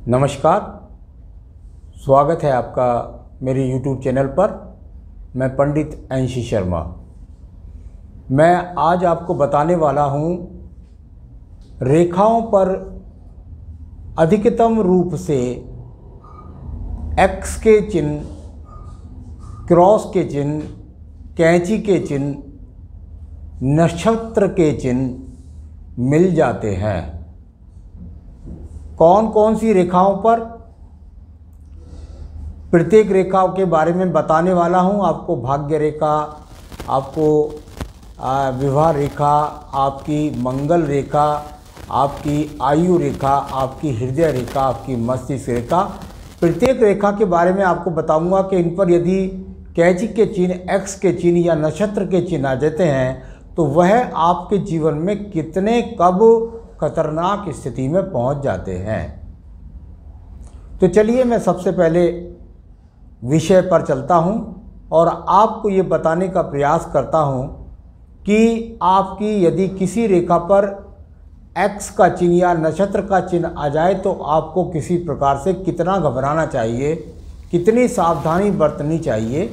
नमस्कार, स्वागत है आपका मेरे YouTube चैनल पर। मैं पंडित अंशी शर्मा। मैं आज आपको बताने वाला हूँ रेखाओं पर अधिकतम रूप से एक्स के चिन्ह, क्रॉस के चिन्ह, कैंची के चिन्ह, नक्षत्र के चिन्ह मिल जाते हैं। कौन कौन सी रेखाओं पर, प्रत्येक रेखा के बारे में बताने वाला हूं। आपको भाग्य रेखा, आपको विवाह रेखा, आपकी मंगल रेखा, आपकी आयु रेखा, आपकी हृदय रेखा, आपकी मस्तिष्क रेखा, प्रत्येक रेखा के बारे में आपको बताऊंगा कि इन पर यदि कैंची के चिन्ह, एक्स के चिन्ह या नक्षत्र के चिन्ह आ जाते हैं तो वह आपके जीवन में कितने कब खतरनाक स्थिति में पहुंच जाते हैं। तो चलिए मैं सबसे पहले विषय पर चलता हूं और आपको ये बताने का प्रयास करता हूं कि आपकी यदि किसी रेखा पर एक्स का चिन्ह या नक्षत्र का चिन्ह आ जाए तो आपको किसी प्रकार से कितना घबराना चाहिए, कितनी सावधानी बरतनी चाहिए,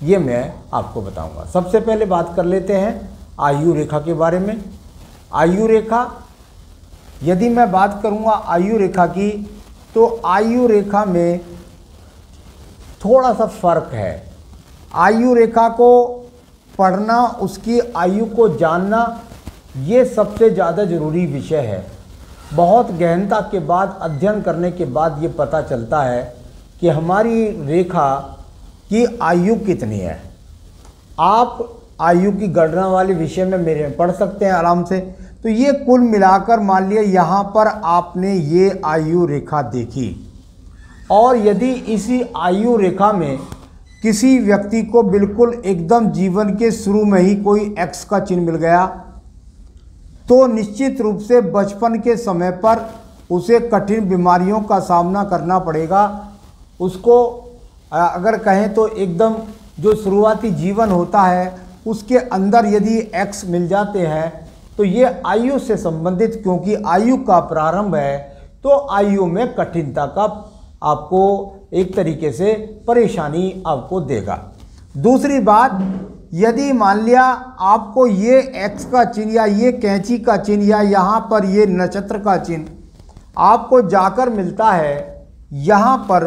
ये मैं आपको बताऊंगा। सबसे पहले बात कर लेते हैं आयु रेखा के बारे में। आयु रेखा, यदि मैं बात करूंगा आयु रेखा की, तो आयु रेखा में थोड़ा सा फर्क है। आयु रेखा को पढ़ना, उसकी आयु को जानना, ये सबसे ज़्यादा ज़रूरी विषय है। बहुत गहनता के बाद, अध्ययन करने के बाद ये पता चलता है कि हमारी रेखा की आयु कितनी है। आप आयु की गणना वाले विषय में मेरे पढ़ सकते हैं आराम से। तो ये कुल मिलाकर मान लिया यहाँ पर आपने ये आयु रेखा देखी, और यदि इसी आयु रेखा में किसी व्यक्ति को बिल्कुल एकदम जीवन के शुरू में ही कोई एक्स का चिन्ह मिल गया तो निश्चित रूप से बचपन के समय पर उसे कठिन बीमारियों का सामना करना पड़ेगा। उसको अगर कहें तो एकदम जो शुरुआती जीवन होता है उसके अंदर यदि एक्स मिल जाते हैं तो ये आयु से संबंधित, क्योंकि आयु का प्रारंभ है तो आयु में कठिनता का आपको एक तरीके से परेशानी आपको देगा। दूसरी बात, यदि मान लिया आपको ये एक्स का चिन्ह या ये कैंची का चिन्ह या यहाँ पर ये नक्षत्र का चिन्ह आपको जाकर मिलता है, यहाँ पर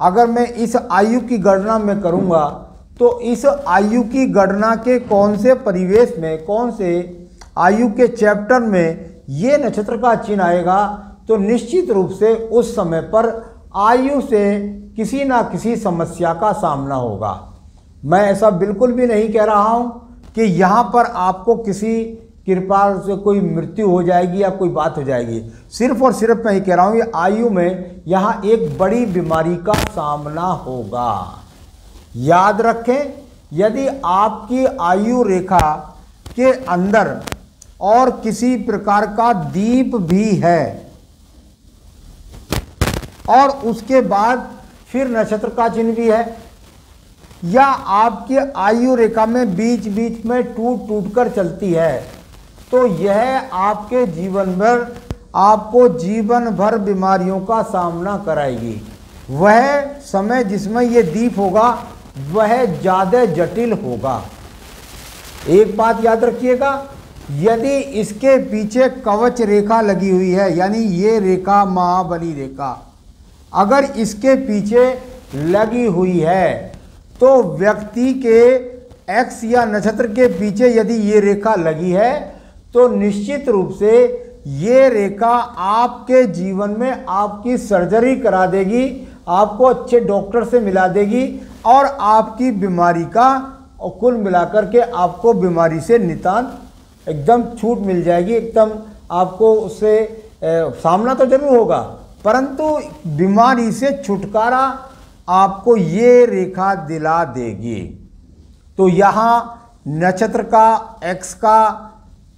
अगर मैं इस आयु की गणना में करूँगा तो इस आयु की गणना के कौन से परिवेश में, कौन से आयु के चैप्टर में ये नक्षत्र का चिन्ह आएगा तो निश्चित रूप से उस समय पर आयु से किसी ना किसी समस्या का सामना होगा। मैं ऐसा बिल्कुल भी नहीं कह रहा हूँ कि यहाँ पर आपको किसी कृपा से कोई मृत्यु हो जाएगी या कोई बात हो जाएगी। सिर्फ और सिर्फ मैं ही कह रहा हूँ ये आयु में यहाँ एक बड़ी बीमारी का सामना होगा। याद रखें, यदि आपकी आयु रेखा के अंदर और किसी प्रकार का दीप भी है और उसके बाद फिर नक्षत्र का चिन्ह भी है, या आपकी आयु रेखा में बीच बीच में टूट टूट कर चलती है, तो यह आपके जीवन भर, आपको जीवन भर बीमारियों का सामना कराएगी। वह समय जिसमें यह दीप होगा वह ज़्यादा जटिल होगा। एक बात याद रखिएगा, यदि इसके पीछे कवच रेखा लगी हुई है, यानी ये रेखा महाबली रेखा अगर इसके पीछे लगी हुई है तो व्यक्ति के एक्स या नक्षत्र के पीछे यदि ये रेखा लगी है तो निश्चित रूप से ये रेखा आपके जीवन में आपकी सर्जरी करा देगी, आपको अच्छे डॉक्टर से मिला देगी और आपकी बीमारी का कुल मिलाकर के आपको बीमारी से निदान एकदम छूट मिल जाएगी। एकदम आपको उससे सामना तो जरूर होगा परंतु बीमारी से छुटकारा आपको ये रेखा दिला देगी। तो यहाँ नक्षत्र का, एक्स का,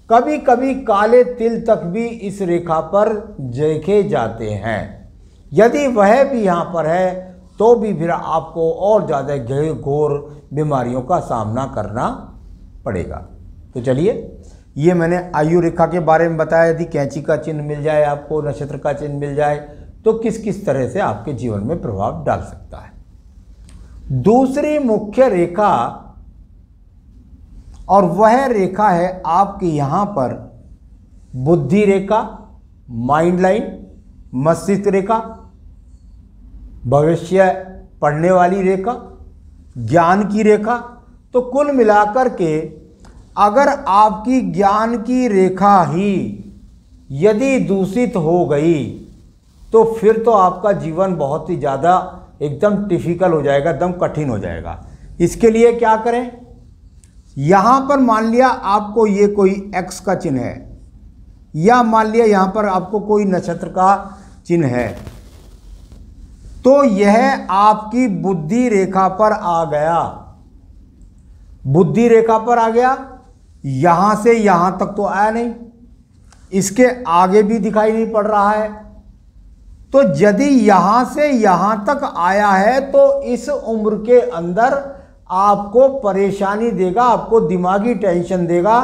कभी कभी काले तिल तक भी इस रेखा पर देखे जाते हैं। यदि वह भी यहाँ पर है तो भी फिर आपको और ज़्यादा घोर बीमारियों का सामना करना पड़ेगा। तो चलिए, ये मैंने आयु रेखा के बारे में बताया। यदि कैंची का चिन्ह मिल जाए, आपको नक्षत्र का चिन्ह मिल जाए तो किस किस तरह से आपके जीवन में प्रभाव डाल सकता है। दूसरी मुख्य रेखा, और वह रेखा है आपके यहाँ पर बुद्धि रेखा, माइंड लाइन, मस्तिष्क रेखा, भविष्य पढ़ने वाली रेखा, ज्ञान की रेखा। तो कुल मिलाकर के अगर आपकी ज्ञान की रेखा ही यदि दूषित हो गई तो फिर तो आपका जीवन बहुत ही ज़्यादा एकदम डिफिकल्ट हो जाएगा, एकदम कठिन हो जाएगा। इसके लिए क्या करें, यहाँ पर मान लिया आपको ये कोई एक्स का चिन्ह है, या मान लिया यहाँ पर आपको कोई नक्षत्र का चिन्ह है, तो यह आपकी बुद्धि रेखा पर आ गया। बुद्धि रेखा पर आ गया, यहां से यहां तक तो आया नहीं, इसके आगे भी दिखाई नहीं पड़ रहा है। तो यदि यहां से यहां तक आया है तो इस उम्र के अंदर आपको परेशानी देगा, आपको दिमागी टेंशन देगा,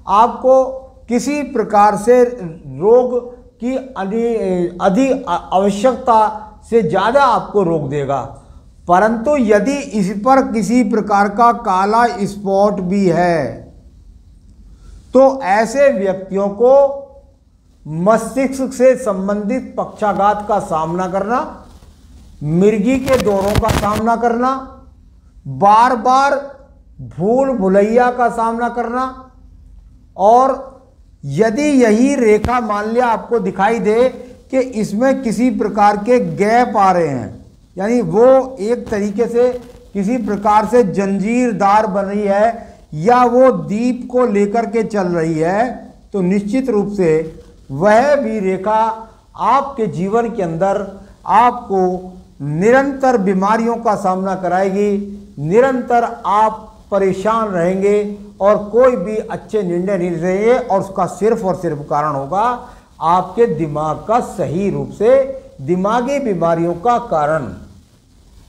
आपको किसी प्रकार से रोग की अधिक आवश्यकता से ज़्यादा आपको रोक देगा। परंतु यदि इस पर किसी प्रकार का काला स्पॉट भी है तो ऐसे व्यक्तियों को मस्तिष्क से संबंधित पक्षाघात का सामना करना, मिर्गी के दौरों का सामना करना, बार बार भूल भुलैया का सामना करना, और यदि यही रेखा मान लिया आपको दिखाई दे कि इसमें किसी प्रकार के गैप आ रहे हैं, यानी वो एक तरीके से किसी प्रकार से जंजीरदार बन रही है या वो दीप को लेकर के चल रही है, तो निश्चित रूप से वह भी रेखा आपके जीवन के अंदर आपको निरंतर बीमारियों का सामना कराएगी, निरंतर आप परेशान रहेंगे और कोई भी अच्छे निर्णय नहीं लेंगे, और उसका सिर्फ और सिर्फ कारण होगा आपके दिमाग का सही रूप से दिमागी बीमारियों का कारण।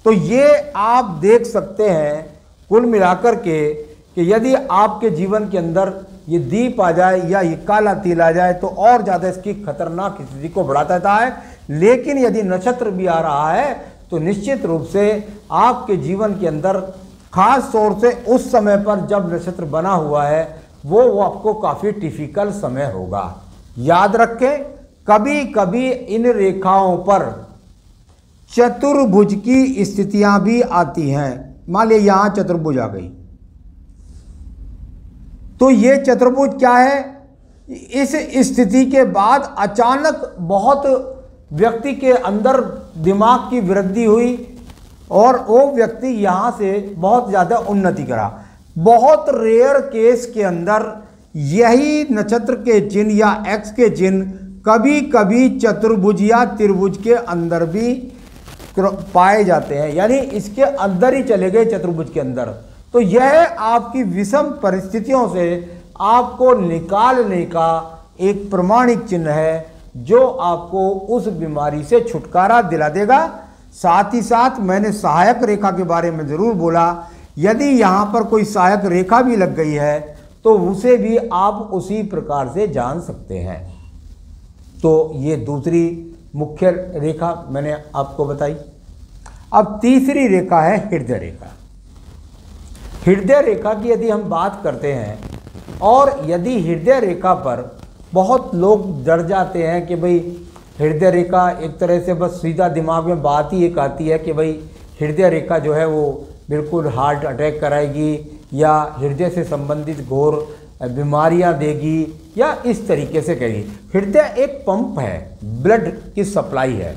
तो ये आप देख सकते हैं कुल मिलाकर के कि यदि आपके जीवन के अंदर ये दीप आ जाए या ये काला तिल आ जाए तो और ज़्यादा इसकी खतरनाक स्थिति को बढ़ा देता है। लेकिन यदि नक्षत्र भी आ रहा है तो निश्चित रूप से आपके जीवन के अंदर खास तौर से उस समय पर जब नक्षत्र बना हुआ है वो आपको काफ़ी डिफिकल्ट समय होगा। याद रखें, कभी कभी इन रेखाओं पर चतुर्भुज की स्थितियां भी आती हैं। मान लिया यहां चतुर्भुज आ गई, तो ये चतुर्भुज क्या है, इस स्थिति के बाद अचानक बहुत व्यक्ति के अंदर दिमाग की वृद्धि हुई और वो व्यक्ति यहां से बहुत ज़्यादा उन्नति करा। बहुत रेयर केस के अंदर यही नक्षत्र के चिन्ह या एक्स के चिन्ह कभी कभी चतुर्भुज या त्रिभुज के अंदर भी पाए जाते हैं, यानी इसके अंदर ही चले गए चतुर्भुज के अंदर। तो यह आपकी विषम परिस्थितियों से आपको निकालने का एक प्रमाणिक चिन्ह है जो आपको उस बीमारी से छुटकारा दिला देगा। साथ ही साथ मैंने सहायक रेखा के बारे में ज़रूर बोला, यदि यहाँ पर कोई सहायक रेखा भी लग गई है तो उसे भी आप उसी प्रकार से जान सकते हैं। तो ये दूसरी मुख्य रेखा मैंने आपको बताई। अब तीसरी रेखा है हृदय रेखा। हृदय रेखा की यदि हम बात करते हैं, और यदि हृदय रेखा पर बहुत लोग डर जाते हैं कि भाई हृदय रेखा एक तरह से बस सीधा दिमाग में बात ही एक आती है कि भाई हृदय रेखा जो है वो बिल्कुल हार्ट अटैक कराएगी या हृदय से संबंधित घोर बीमारियां देगी या इस तरीके से कहेगी। हृदय एक पंप है, ब्लड की सप्लाई है,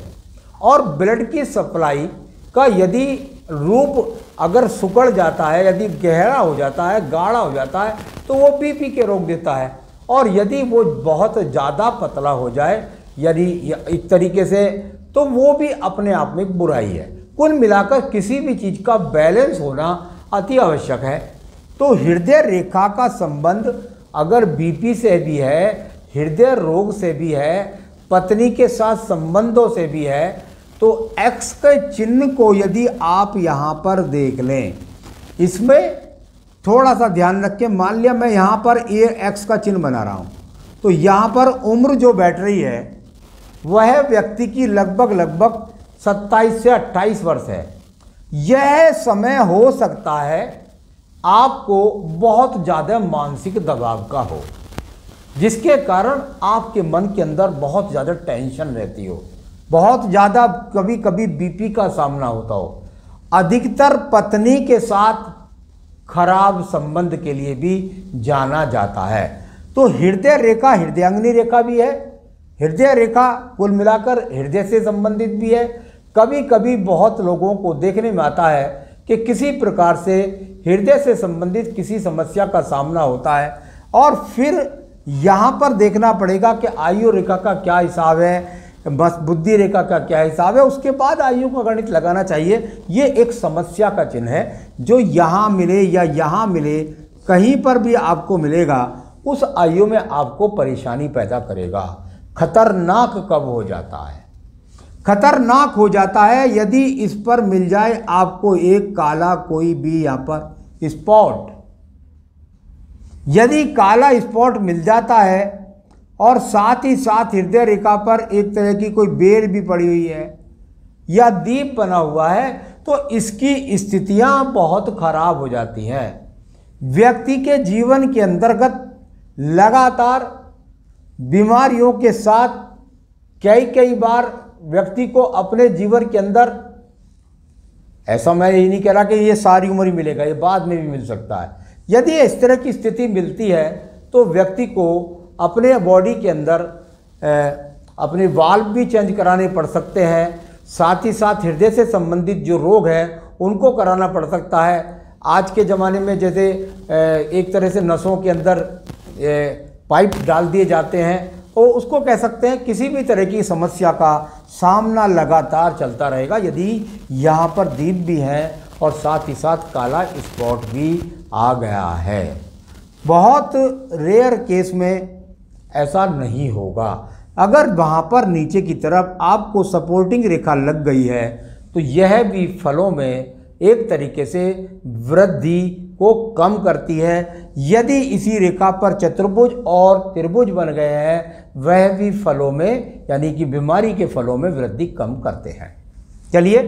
और ब्लड की सप्लाई का यदि रूप अगर सिकुड़ जाता है, यदि गहरा हो जाता है, गाढ़ा हो जाता है, तो वो बीपी के रोग देता है। और यदि वो बहुत ज़्यादा पतला हो जाए यदि एक तरीके से, तो वो भी अपने आप में एक बुराई है। कुल मिलाकर किसी भी चीज़ का बैलेंस होना अति आवश्यक है। तो हृदय रेखा का संबंध अगर बीपी से भी है, हृदय रोग से भी है, पत्नी के साथ संबंधों से भी है, तो एक्स के चिन्ह को यदि आप यहाँ पर देख लें, इसमें थोड़ा सा ध्यान रखें। मान लिया मैं यहाँ पर ए एक्स का चिन्ह बना रहा हूँ, तो यहाँ पर उम्र जो बैठ रही है वह व्यक्ति की लगभग 27 से 28 वर्ष है। यह समय हो सकता है आपको बहुत ज़्यादा मानसिक दबाव का हो, जिसके कारण आपके मन के अंदर बहुत ज़्यादा टेंशन रहती हो, बहुत ज़्यादा कभी कभी बीपी का सामना होता हो। अधिकतर पत्नी के साथ खराब संबंध के लिए भी जाना जाता है। तो हृदय रेखा हृदयांगिनी रेखा भी है। हृदय रेखा कुल मिलाकर हृदय से संबंधित भी है। कभी कभी बहुत लोगों को देखने में आता है कि किसी प्रकार से हृदय से संबंधित किसी समस्या का सामना होता है, और फिर यहाँ पर देखना पड़ेगा कि आयु रेखा का क्या हिसाब है, बस बुद्धि रेखा का क्या हिसाब है, उसके बाद आयु का गणित लगाना चाहिए। ये एक समस्या का चिन्ह है जो यहाँ मिले या यहाँ मिले, कहीं पर भी आपको मिलेगा, उस आयु में आपको परेशानी पैदा करेगा। खतरनाक कब हो जाता है? खतरनाक हो जाता है यदि इस पर मिल जाए आपको एक काला कोई भी यहाँ पर स्पॉट। यदि काला स्पॉट मिल जाता है और साथ ही साथ हृदय रेखा पर एक तरह की कोई बेल भी पड़ी हुई है या दीप बना हुआ है, तो इसकी स्थितियां बहुत खराब हो जाती हैं। व्यक्ति के जीवन के अंतर्गत लगातार बीमारियों के साथ कई बार व्यक्ति को अपने जीवन के अंदर, ऐसा मैं यही नहीं कह रहा कि ये सारी उम्र ही मिलेगा, ये बाद में भी मिल सकता है। यदि इस तरह की स्थिति मिलती है तो व्यक्ति को अपने बॉडी के अंदर अपने वाल्व भी चेंज कराने पड़ सकते हैं, साथ ही साथ हृदय से संबंधित जो रोग है उनको कराना पड़ सकता है। आज के ज़माने में जैसे एक तरह से नसों के अंदर पाइप डाल दिए जाते हैं, और उसको कह सकते हैं किसी भी तरह की समस्या का सामना लगातार चलता रहेगा यदि यहाँ पर दीप भी है और साथ ही साथ काला स्पॉट भी आ गया है। बहुत रेयर केस में ऐसा नहीं होगा। अगर वहाँ पर नीचे की तरफ आपको सपोर्टिंग रेखा लग गई है तो यह भी फलों में एक तरीके से वृद्धि को कम करती है। यदि इसी रेखा पर चतुर्भुज और त्रिभुज बन गए हैं, वह भी फलों में यानी कि बीमारी के फलों में वृद्धि कम करते हैं। चलिए,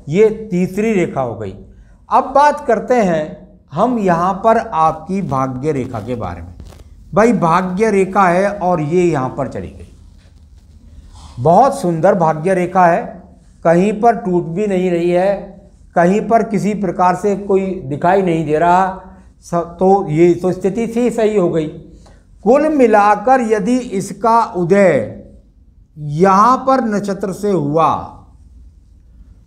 ये तीसरी रेखा हो गई। अब बात करते हैं हम यहाँ पर आपकी भाग्य रेखा के बारे में। भाई भाग्य रेखा है और ये यहाँ पर चली गई। बहुत सुंदर भाग्य रेखा है, कहीं पर टूट भी नहीं रही है, कहीं पर किसी प्रकार से कोई दिखाई नहीं दे रहा, तो ये तो स्थिति थी सही हो गई। कुल मिलाकर यदि इसका उदय यहाँ पर नक्षत्र से हुआ,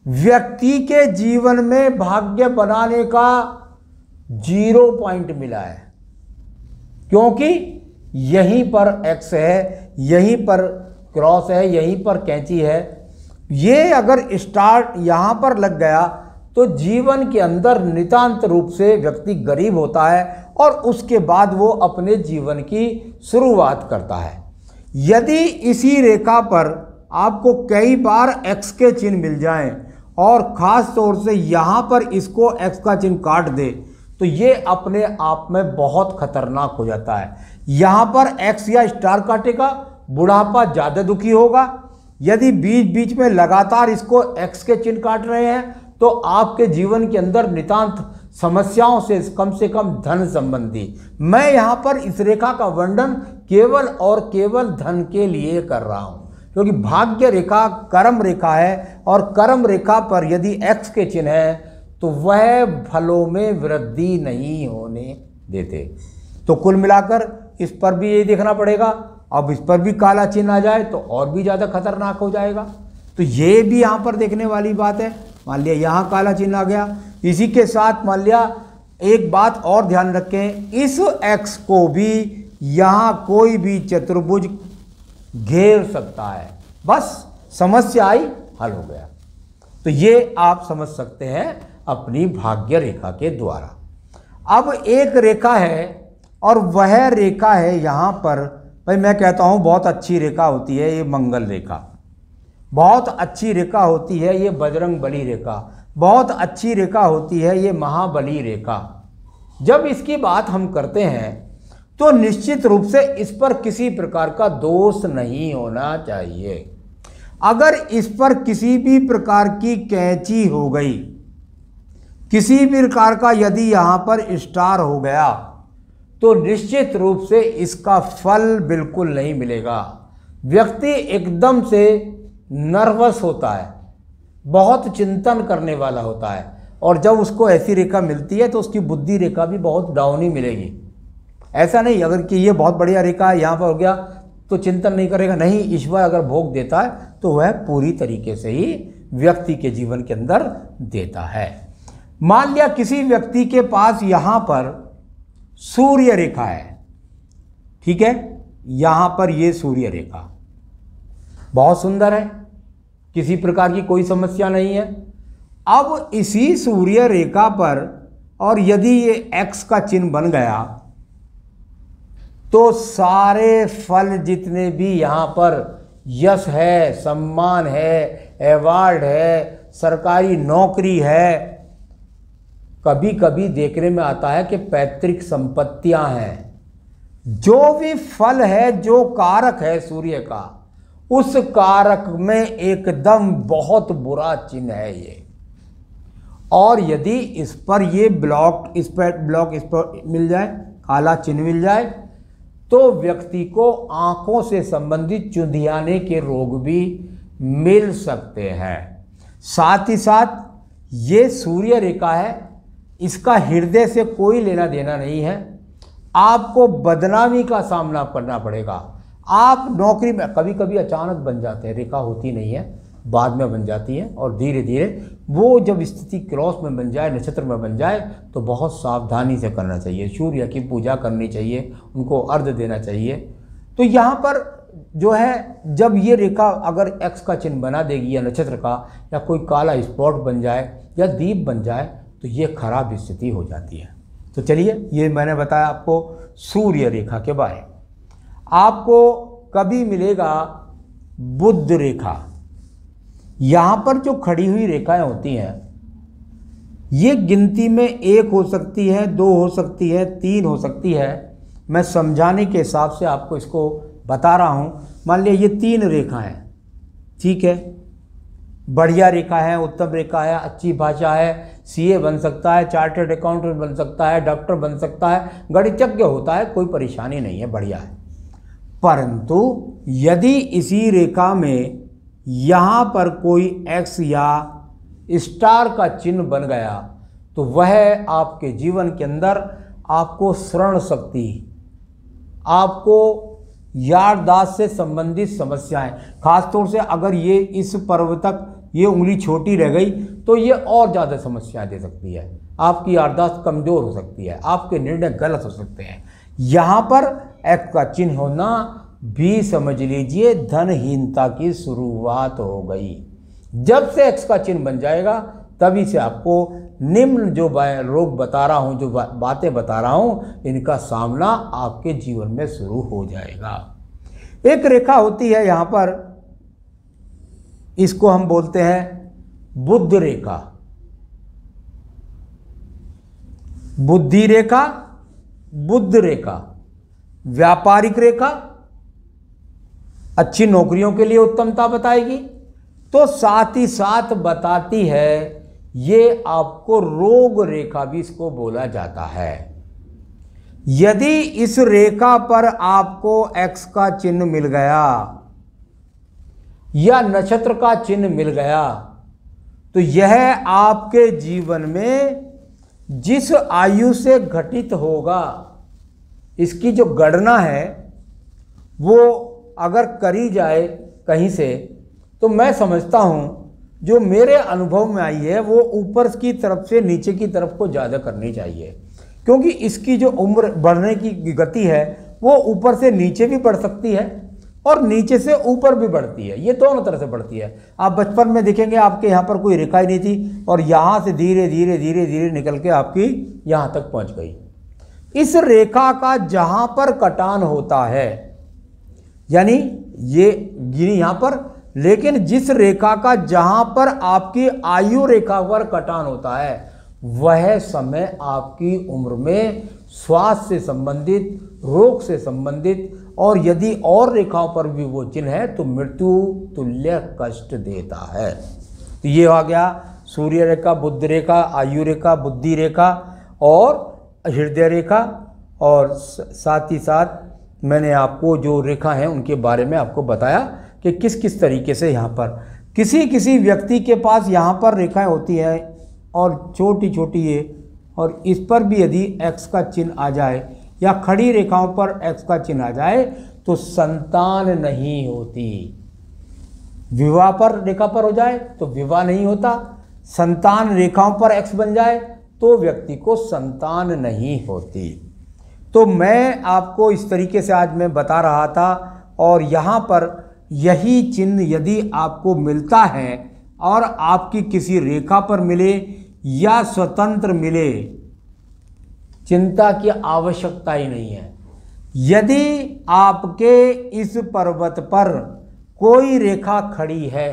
व्यक्ति के जीवन में भाग्य बनाने का 0 पॉइंट मिला है, क्योंकि यहीं पर एक्स है, यहीं पर क्रॉस है, यहीं पर कैंची है। ये अगर स्टार्ट यहाँ पर लग गया तो जीवन के अंदर नितांत रूप से व्यक्ति गरीब होता है और उसके बाद वो अपने जीवन की शुरुआत करता है। यदि इसी रेखा पर आपको कई बार एक्स के चिन्ह मिल जाएं और ख़ास तौर से यहाँ पर इसको एक्स का चिन्ह काट दे, तो ये अपने आप में बहुत खतरनाक हो जाता है। यहाँ पर एक्स या स्टार काटेगा, बुढ़ापा ज़्यादा दुखी होगा। यदि बीच बीच में लगातार इसको एक्स के चिन्ह काट रहे हैं तो आपके जीवन के अंदर नितांत समस्याओं से कम धन संबंधी, मैं यहाँ पर इस रेखा का वर्णन केवल और केवल धन के लिए कर रहा हूँ, क्योंकि भाग्य रेखा कर्म रेखा है और कर्म रेखा पर यदि एक्स के चिन्ह है तो वह फलों में वृद्धि नहीं होने देते। तो कुल मिलाकर इस पर भी यही देखना पड़ेगा। अब इस पर भी काला चिन्ह आ जाए तो और भी ज़्यादा खतरनाक हो जाएगा। तो ये भी यहाँ पर देखने वाली बात है। मान लिया यहाँ काला चिन्ह आ गया, इसी के साथ मान लिया एक बात और ध्यान रखें, इस एक्स को भी यहाँ कोई भी चतुर्भुज घेर सकता है। बस समस्या आई, हल हो गया। तो ये आप समझ सकते हैं अपनी भाग्य रेखा के द्वारा। अब एक रेखा है और वह रेखा है यहाँ पर, भाई मैं कहता हूँ बहुत अच्छी रेखा होती है ये मंगल रेखा, बहुत अच्छी रेखा होती है ये बजरंग बली रेखा, बहुत अच्छी रेखा होती है ये महाबली रेखा। जब इसकी बात हम करते हैं तो निश्चित रूप से इस पर किसी प्रकार का दोष नहीं होना चाहिए। अगर इस पर किसी भी प्रकार की कैंची हो गई, किसी भी प्रकार का यदि यहाँ पर स्टार हो गया, तो निश्चित रूप से इसका फल बिल्कुल नहीं मिलेगा। व्यक्ति एकदम से नर्वस होता है, बहुत चिंतन करने वाला होता है, और जब उसको ऐसी रेखा मिलती है तो उसकी बुद्धि रेखा भी बहुत डाउन ही मिलेगी। ऐसा नहीं अगर कि ये बहुत बढ़िया रेखा है, यहाँ पर हो गया तो चिंतन नहीं करेगा, नहीं, ईश्वर अगर भोग देता है तो वह पूरी तरीके से ही व्यक्ति के जीवन के अंदर देता है। मान लिया किसी व्यक्ति के पास यहाँ पर सूर्य रेखा है, ठीक है, यहाँ पर ये सूर्य रेखा बहुत सुंदर है, किसी प्रकार की कोई समस्या नहीं है। अब इसी सूर्य रेखा पर और यदि ये एक्स का चिन्ह बन गया तो सारे फल जितने भी यहाँ पर यश है, सम्मान है, अवार्ड है, सरकारी नौकरी है, कभी कभी देखने में आता है कि पैतृक संपत्तियां हैं, जो भी फल है, जो कारक है सूर्य का, उस कारक में एकदम बहुत बुरा चिन्ह है ये। और यदि इस पर ये ब्लॉक इस पर मिल जाए, काला चिन्ह मिल जाए, तो व्यक्ति को आंखों से संबंधित चुंधियाने के रोग भी मिल सकते हैं। साथ ही साथ ये सूर्य रेखा है, इसका हृदय से कोई लेना देना नहीं है। आपको बदनामी का सामना करना पड़ेगा। आप नौकरी में कभी कभी अचानक बन जाते हैं, रेखा होती नहीं है, बाद में बन जाती है, और धीरे धीरे वो जब स्थिति क्रॉस में बन जाए, नक्षत्र में बन जाए, तो बहुत सावधानी से करना चाहिए। सूर्य की पूजा करनी चाहिए, उनको अर्घ्य देना चाहिए। तो यहाँ पर जो है, जब ये रेखा अगर एक्स का चिन्ह बना देगी या नक्षत्र का, या कोई काला स्पॉट बन जाए या दीप बन जाए, तो ये खराब स्थिति हो जाती है। तो चलिए, ये मैंने बताया आपको सूर्य रेखा के बारे में। आपको कभी मिलेगा बुध रेखा। यहाँ पर जो खड़ी हुई रेखाएं होती हैं, ये गिनती में 1 हो सकती है, 2 हो सकती है, 3 हो सकती है। मैं समझाने के हिसाब से आपको इसको बता रहा हूँ। मान लिया ये 3 रेखा है, ठीक है, बढ़िया रेखा है, उत्तम रेखा है, अच्छी भाषा है, सीए बन सकता है, चार्टर्ड अकाउंटेंट बन सकता है, डॉक्टर बन सकता है, गणितज्ञ होता है, कोई परेशानी नहीं है, बढ़िया है। परंतु यदि इसी रेखा में यहाँ पर कोई एक्स या स्टार का चिन्ह बन गया, तो वह आपके जीवन के अंदर आपको श्रवण शक्ति, आपको याददाश्त से संबंधित समस्याएं, खासतौर से अगर ये इस पर्व तक ये उंगली छोटी रह गई तो ये और ज़्यादा समस्याएं दे सकती है। आपकी याददाश्त कमज़ोर हो सकती है, आपके निर्णय गलत हो सकते हैं। यहाँ पर एक्स का चिन्ह होना भी समझ लीजिए धनहीनता की शुरुआत हो गई। जब से एक्स का चिन्ह बन जाएगा, तभी से आपको निम्न जो रोग बता रहा हूँ, जो बातें बता रहा हूँ, इनका सामना आपके जीवन में शुरू हो जाएगा। एक रेखा होती है यहाँ पर, इसको हम बोलते हैं बुध रेखा, बुद्धि रेखा, बुध रेखा, व्यापारिक रेखा, अच्छी नौकरियों के लिए उत्तमता बताएगी। तो साथ ही साथ बताती है, ये आपको रोग रेखा भी इसको बोला जाता है। यदि इस रेखा पर आपको एक्स का चिन्ह मिल गया या नक्षत्र का चिन्ह मिल गया, तो यह आपके जीवन में जिस आयु से घटित होगा, इसकी जो गणना है वो अगर करी जाए कहीं से, तो मैं समझता हूं जो मेरे अनुभव में आई है वो ऊपर की तरफ से नीचे की तरफ को ज़्यादा करनी चाहिए, क्योंकि इसकी जो उम्र बढ़ने की गति है वो ऊपर से नीचे भी बढ़ सकती है और नीचे से ऊपर भी बढ़ती है। ये दोनों तरह से बढ़ती है। आप बचपन में देखेंगे आपके यहाँ पर कोई रेखा ही नहीं थी और यहाँ से धीरे धीरे धीरे धीरे निकल के आपकी यहाँ तक पहुँच गई। इस रेखा का जहाँ पर कटान होता है, यानी ये गिनी यहाँ पर, लेकिन जिस रेखा का जहां पर आपकी आयु रेखा पर कटान होता है, वह समय आपकी उम्र में स्वास्थ्य से संबंधित, रोग से संबंधित और यदि और रेखाओं पर भी वो चिन्ह है तो मृत्यु तुल्य कष्ट देता है। तो ये आ गया सूर्य रेखा, बुध रेखा, आयु रेखा, बुद्धि रेखा और हृदय रेखा। और साथ ही साथ मैंने आपको जो रेखा हैं उनके बारे में आपको बताया कि किस किस तरीके से यहाँ पर किसी किसी व्यक्ति के पास यहाँ पर रेखाएं होती हैं और छोटी छोटी ये, और इस पर भी यदि एक्स का चिन्ह आ जाए या खड़ी रेखाओं पर एक्स का चिन्ह आ जाए तो संतान नहीं होती। विवाह पर रेखा पर हो जाए तो विवाह नहीं होता, संतान रेखाओं पर एक्स बन जाए तो व्यक्ति को संतान नहीं होती। तो मैं आपको इस तरीके से आज मैं बता रहा था, और यहाँ पर यही चिन्ह यदि आपको मिलता है और आपकी किसी रेखा पर मिले या स्वतंत्र मिले, चिंता की आवश्यकता ही नहीं है। यदि आपके इस पर्वत पर कोई रेखा खड़ी है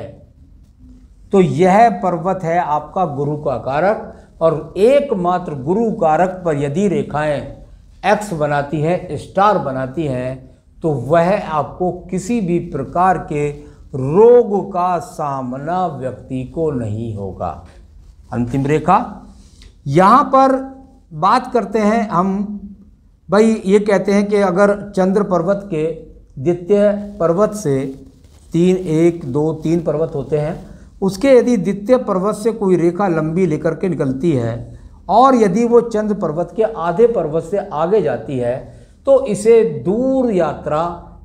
तो यह पर्वत है आपका गुरु का कारक, और एकमात्र गुरु कारक पर यदि रेखाएं एक्स बनाती है, स्टार बनाती हैं, तो वह आपको किसी भी प्रकार के रोग का सामना व्यक्ति को नहीं होगा। अंतिम रेखा यहाँ पर बात करते हैं हम। भाई ये कहते हैं कि अगर चंद्र पर्वत के द्वितीय पर्वत से 1, 2, 3 पर्वत होते हैं, उसके यदि द्वितीय पर्वत से कोई रेखा लंबी लेकर के निकलती है और यदि वो चंद्र पर्वत के आधे पर्वत से आगे जाती है तो इसे दूर यात्रा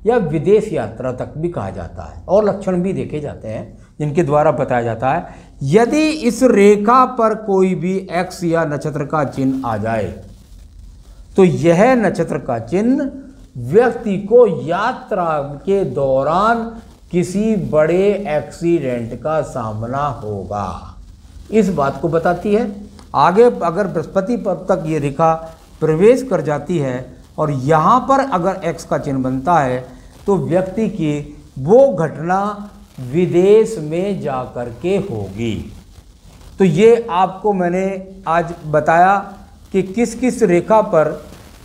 या विदेश यात्रा तक भी कहा जाता है, और लक्षण भी देखे जाते हैं जिनके द्वारा बताया जाता है। यदि इस रेखा पर कोई भी एक्स या नक्षत्र का चिन्ह आ जाए तो यह नक्षत्र का चिन्ह व्यक्ति को यात्रा के दौरान किसी बड़े एक्सीडेंट का सामना होगा, इस बात को बताती है। आगे अगर बृहस्पति पर तक ये रेखा प्रवेश कर जाती है और यहाँ पर अगर एक्स का चिन्ह बनता है तो व्यक्ति की वो घटना विदेश में जाकर के होगी। तो ये आपको मैंने आज बताया कि किस किस रेखा पर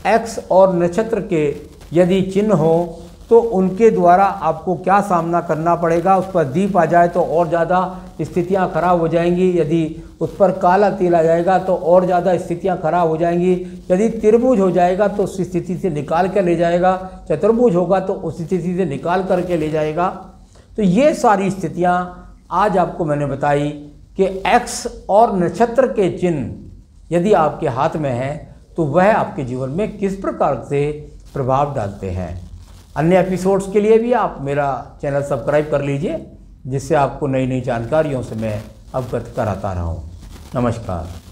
एक्स और नक्षत्र के यदि चिन्ह हो तो उनके द्वारा आपको क्या सामना करना पड़ेगा। उस पर दीप आ जाए तो और ज़्यादा स्थितियां खराब हो जाएंगी, यदि उस पर काला तिल आ जाएगा तो और ज़्यादा स्थितियां खराब हो जाएंगी, यदि त्रिभुज हो जाएगा तो उस स्थिति से निकाल कर ले जाएगा, चतुर्भुज होगा तो उस स्थिति से निकाल करके ले जाएगा। तो ये सारी स्थितियाँ आज आपको मैंने बताई कि एक्स और नक्षत्र के चिन्ह यदि आपके हाथ में हैं तो वह आपके जीवन में किस प्रकार से प्रभाव डालते हैं। अन्य एपिसोड्स के लिए भी आप मेरा चैनल सब्सक्राइब कर लीजिए, जिससे आपको नई नई जानकारियों से मैं अवगत कराता रहूं। नमस्कार।